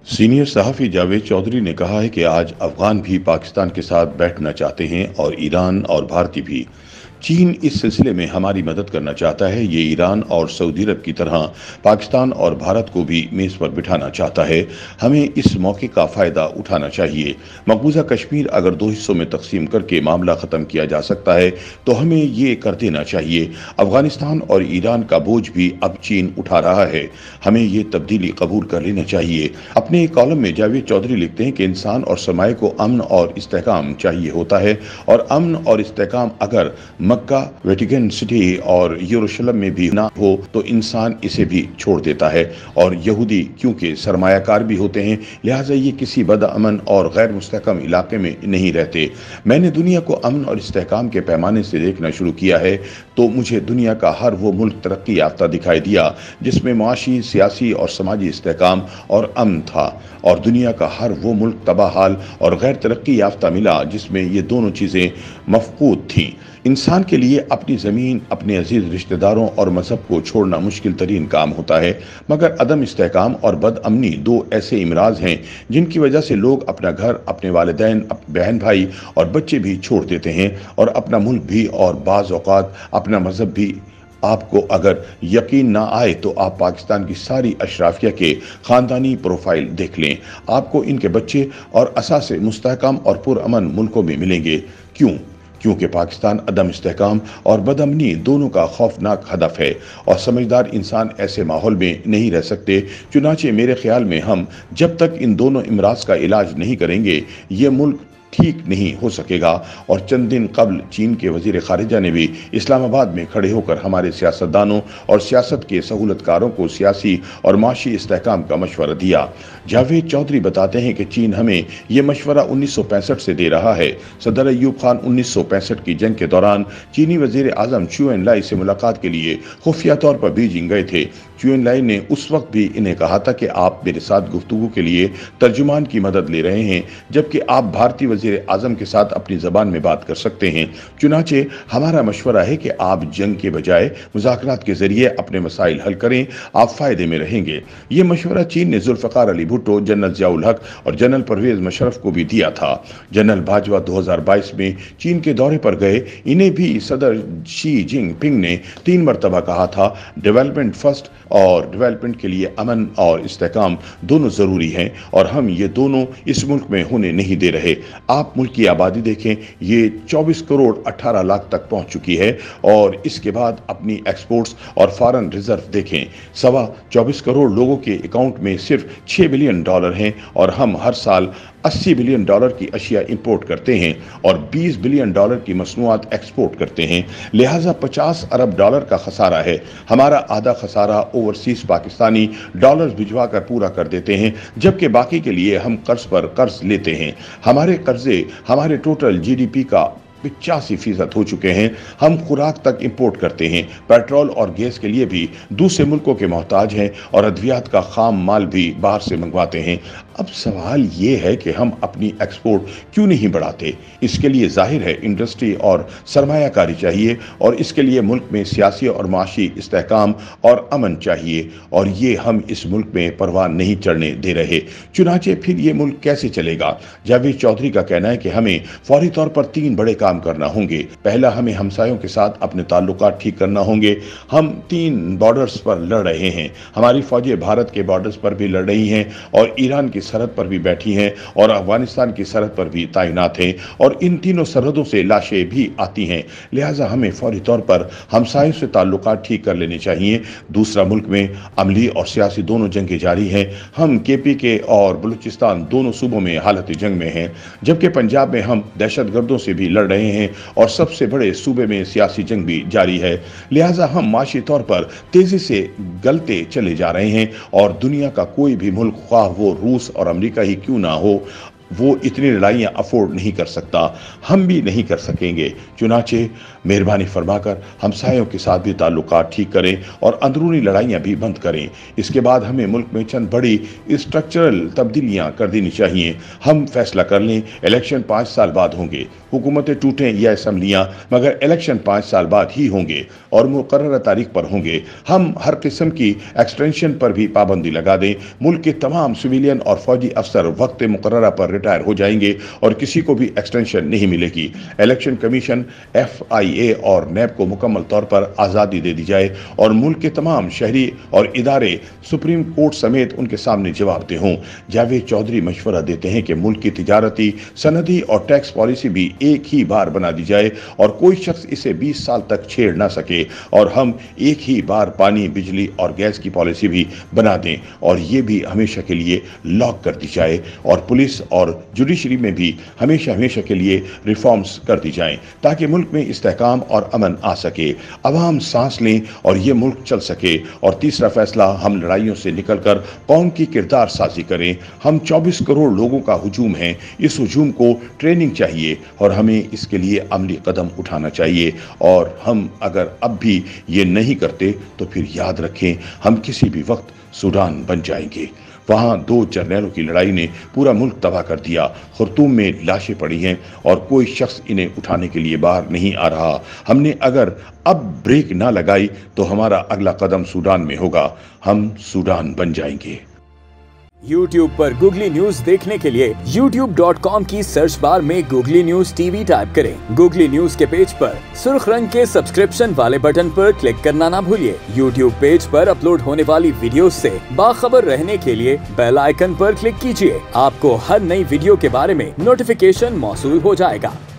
Senior सहाफ़ी जावेद चौधरी ने कहा है कि आज अफगान भी पाकिस्तान के साथ बैठना चाहते हैं और ईरान और भारतीय भी। चीन इस सिलसिले में हमारी मदद करना चाहता है। ये ईरान और सऊदी अरब की तरह पाकिस्तान और भारत को भी मेज़ पर बिठाना चाहता है। हमें इस मौके का फ़ायदा उठाना चाहिए। मकबूजा कश्मीर अगर दो हिस्सों में तकसीम करके मामला ख़त्म किया जा सकता है तो हमें ये कर देना चाहिए। अफगानिस्तान और ईरान का बोझ भी अब चीन उठा रहा है। हमें ये तब्दीली कबूल कर लेना चाहिए। अपने एक कॉलम में जावेद चौधरी लिखते हैं कि इंसान और सरमाए को अमन और इस्तेहकाम चाहिए होता है, और अमन और इस्तेहकाम अगर मक्का, वेटिकन सिटी और यरूशलेम में भी ना हो तो इंसान इसे भी छोड़ देता है। और यहूदी क्योंकि सरमायाकार भी होते हैं, लिहाजा ये किसी बदअमन और गैर मुस्तहकम इलाके में नहीं रहते। मैंने दुनिया को अमन और इस्तेहकाम के पैमाने से देखना शुरू किया है तो मुझे दुनिया का हर वो मुल्क तरक्की याफ्ता दिखाई दिया जिसमें माशी, सियासी और समाजी इस्तेहकाम और अमन था, और दुनिया का हर वो मुल्क तबाहाल और गैर तरक्की याफ्ता मिला जिसमें ये दोनों चीज़ें मफकूद थीं। इंसान के लिए अपनी ज़मीन, अपने अजीज रिश्तेदारों और मजहब को छोड़ना मुश्किल तरीन काम होता है, मगर अदम इस्तेहकाम और बदअमनी दो ऐसे इमराज हैं जिनकी वजह से लोग अपना घर, अपने वालिदैन, बहन भाई और बच्चे भी छोड़ देते हैं, और अपना मुल्क भी, और बाज़ औक़ात अपना मजहब भी। आपको अगर यकीन ना आए तो आप पाकिस्तान की सारी अशराफिया के ख़ानदानी प्रोफाइल देख लें। आपको इनके बच्चे और असासे मुस्तहकम और पुरअमन मुल्कों में मिलेंगे। क्यों? क्योंकि पाकिस्तान अदम इस्तेहकाम और बदअमनी दोनों का खौफनाक हदफ है, और समझदार इंसान ऐसे माहौल में नहीं रह सकते। चुनाचे मेरे ख्याल में हम जब तक इन दोनों इमराज का इलाज नहीं करेंगे ये मुल्क ठीक नहीं हो सकेगा। और चंद दिन कबल चीन के वजीर खारिजा ने भी इस्लामाबाद में खड़े होकर हमारे सियासतदानों और सियासत के सहूलतकारों को सियासी और माशी इस्तेहकाम का मशवरा दिया। जावेद चौधरी बताते हैं कि चीन हमें यह मशवरा 1965 से दे रहा है। सदर अयूब खान 1965 की जंग के दौरान चीनी वजीर आजम चू एन लाई से मुलाकात के लिए खुफिया तौर पर बीजिंग गए थे। चू एन लाई ने उस वक्त भी इन्हें कहा था कि आप मेरे साथ गुफ्तगू के लिए तर्जुमान की मदद ले रहे हैं, जबकि आप भारतीय वजीर आजम के साथ अपनी ज़बान में बात कर सकते हैं। चुनाचे हमारा मशवरा है कि आप जंग के बजाय मुज़ाकरात के जरिए अपने मसाइल हल करें, आप फ़ायदे में रहेंगे। ये मशवरा चीन ने जुल्फ़िकार अली भुट्टो, जनरल ज़ियाउल हक और जनरल परवेज़ मुशर्रफ को भी दिया था। जनरल बाजवा 2022 में चीन के दौरे पर गए। इन्हें भी सदर शी जिनपिंग ने 3 मरतबा कहा था, डेवलपमेंट फर्स्ट, और डेवलपमेंट के लिए अमन और इस्तेहकाम दोनों ज़रूरी हैं, और हम ये दोनों इस मुल्क में होने नहीं दे रहे। आप मुल्क की आबादी देखें, ये 24 करोड़ 18 लाख तक पहुंच चुकी है, और इसके बाद अपनी एक्सपोर्ट्स और फॉरेन रिजर्व देखें, 24 करोड़ लोगों के अकाउंट में सिर्फ $6 बिलियन हैं, और हम हर साल $80 बिलियन की अशिया इंपोर्ट करते हैं और $20 बिलियन की मसनूआत एक्सपोर्ट करते हैं। लिहाजा $50 अरब का खसारा है। हमारा आधा खसारा ओवरसीज पाकिस्तानी डॉलर्स भिजवा कर पूरा कर देते हैं, जबकि बाकी के लिए हम कर्ज पर कर्ज लेते हैं। हमारे कर्जे हमारे टोटल GDP का 85% हो चुके हैं। हम खुराक तक इंपोर्ट करते हैं, पेट्रोल और गैस के लिए भी दूसरे मुल्कों के मोहताज हैं, और अद्वियात का खाम माल भी बाहर से मंगवाते हैं। अब सवाल ये है कि हम अपनी एक्सपोर्ट क्यों नहीं बढ़ाते? इसके लिए जाहिर है इंडस्ट्री और सरमायाकारी चाहिए, और इसके लिए मुल्क में सियासी और माशी इस्तेहकाम और अमन चाहिए, और ये हम इस मुल्क में परवान नहीं चढ़ने दे रहे। चुनाचे फिर ये मुल्क कैसे चलेगा? जावेद चौधरी का कहना है कि हमें फौरी तौर पर 3 बड़े काम करना होंगे। पहला, हमें हमसायों के साथ अपने ताल्लुकात ठीक करना होंगे। हम 3 बॉर्डर्स पर लड़ रहे हैं। हमारी फौजें भारत के बॉर्डर्स पर भी लड़ रही हैं, और ईरान की सरहद पर भी बैठी हैं, और अफगानिस्तान की सरहद पर भी तैनात हैं, और इन तीनों सरहदों से लाशें भी आती हैं। लिहाजा हमें फौरी तौर पर हमसायों से ताल्लुकात ठीक कर लेने चाहिए। दूसरा, मुल्क में अमली और सियासी दोनों जंगें जारी हैं। हम KPK और बलूचिस्तान दोनों सूबों में हालत जंग में हैं, जबकि पंजाब में हम दहशतगर्दों से भी लड़ रहे हैं, और सबसे बड़े सूबे में सियासी जंग भी जारी है। लिहाजा हम माशी तौर पर तेजी से गलते चले जा रहे हैं, और दुनिया का कोई भी मुल्क, ख्वाह वो रूस और अमेरिका ही क्यों ना हो, वो इतनी लड़ाइयाँ अफोर्ड नहीं कर सकता, हम भी नहीं कर सकेंगे। चुनाचे मेहरबानी फरमाकर हमसायों के साथ भी ताल्लुकात ठीक करें और अंदरूनी लड़ाइयाँ भी बंद करें। इसके बाद हमें मुल्क में चंद बड़ी स्ट्रक्चरल तब्दीलियाँ कर देनी चाहिए। हम फैसला कर लें, इलेक्शन 5 साल बाद होंगे, हुकूमतें टूटें या असम्बलियाँ, मगर इलेक्शन 5 साल बाद ही होंगे और मुकर्रर तारीख पर होंगे। हम हर किस्म की एक्सटेंशन पर भी पाबंदी लगा दें। मुल्क के तमाम सिविलियन और फौजी अफसर वक्त मुकर्ररा पर रिटायर हो जाएंगे और किसी को भी एक्सटेंशन नहीं मिलेगी। इलेक्शन कमीशन, FIA और NAB को मुकम्मल तौर पर आज़ादी दे दी जाए और मुल्क के तमाम शहरी और इदारे सुप्रीम कोर्ट समेत उनके सामने जवाबदेह हों। जावेद चौधरी मशवरा देते हैं कि मुल्क की तिजारती, सनदी और टैक्स पॉलिसी भी एक ही बार बना दी जाए और कोई शख्स इसे 20 साल तक छेड़ ना सके, और हम एक ही बार पानी, बिजली और गैस की पॉलिसी भी बना दें और ये भी हमेशा के लिए लॉक कर दी जाए, और पुलिस और जुडिशरी में भी हमेशा के लिए रिफॉर्म्स कर दी जाएं ताकि मुल्क में इस्तेहकाम और अमन आ सके, अवाम सांस लें और ये मुल्क चल सके। और तीसरा फैसला, हम लड़ाइयों से निकलकर कौम की किरदार साजी करें। हम 24 करोड़ लोगों का हुजूम है, इस हुजूम को ट्रेनिंग चाहिए और हमें इसके लिए अमली कदम उठाना चाहिए, और हम अगर अब भी ये नहीं करते तो फिर याद रखें, हम किसी भी वक्त सूडान बन जाएंगे। वहां 2 जर्नैलों की लड़ाई ने पूरा मुल्क तबाह कर दिया। खुर्तूम में लाशें पड़ी हैं और कोई शख्स इन्हें उठाने के लिए बाहर नहीं आ रहा। हमने अगर अब ब्रेक ना लगाई तो हमारा अगला कदम सूडान में होगा। हम सूडान बन जाएंगे। YouTube पर गूगली न्यूज देखने के लिए youtube.com की सर्च बार में गूगली न्यूज TV टाइप करें। गूगली न्यूज के पेज पर सुर्ख रंग के सब्सक्रिप्शन वाले बटन पर क्लिक करना ना भूलिए। YouTube पेज पर अपलोड होने वाली वीडियोस से बाखबर रहने के लिए बेल आइकन पर क्लिक कीजिए। आपको हर नई वीडियो के बारे में नोटिफिकेशन मौसूल हो जाएगा।